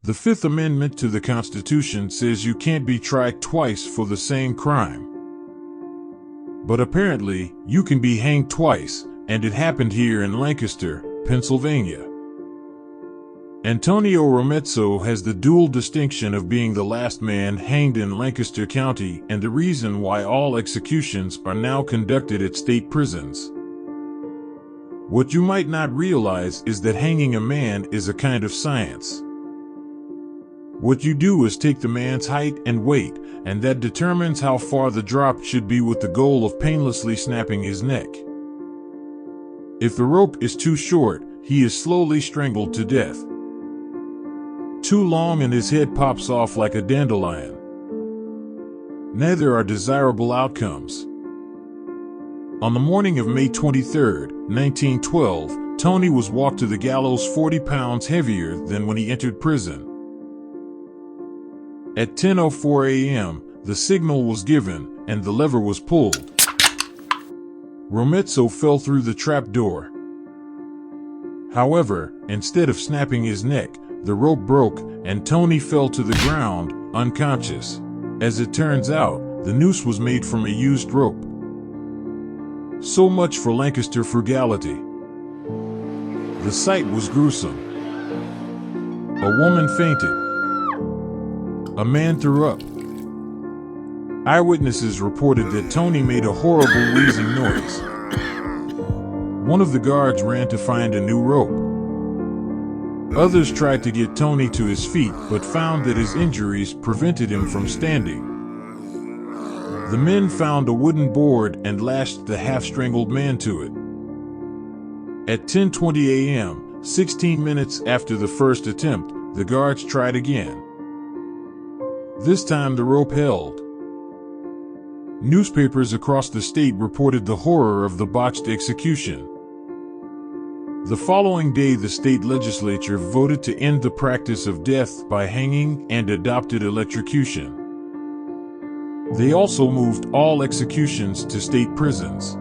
The Fifth Amendment to the Constitution says you can't be tried twice for the same crime. But apparently, you can be hanged twice, and it happened here in Lancaster, Pennsylvania. Antonio Romezzo has the dual distinction of being the last man hanged in Lancaster County and the reason why all executions are now conducted at state prisons. What you might not realize is that hanging a man is a kind of science. What you do is take the man's height and weight, and that determines how far the drop should be with the goal of painlessly snapping his neck. If the rope is too short, he is slowly strangled to death. Too long and his head pops off like a dandelion. Neither are desirable outcomes. On the morning of May 23, 1912, Tony was walked to the gallows 40 pounds heavier than when he entered prison. At 10:04 a.m., the signal was given and the lever was pulled. Romezzo fell through the trap door. However, instead of snapping his neck, the rope broke and Tony fell to the ground, unconscious. As it turns out, the noose was made from a used rope. So much for Lancaster frugality. The sight was gruesome. A woman fainted. A man threw up. Eyewitnesses reported that Tony made a horrible wheezing noise. One of the guards ran to find a new rope. Others tried to get Tony to his feet but found that his injuries prevented him from standing. The men found a wooden board and lashed the half-strangled man to it. At 10:20 a.m., 16 minutes after the first attempt, the guards tried again. This time the rope held. Newspapers across the state reported the horror of the botched execution. The following day, the state legislature voted to end the practice of death by hanging and adopted electrocution. They also moved all executions to state prisons.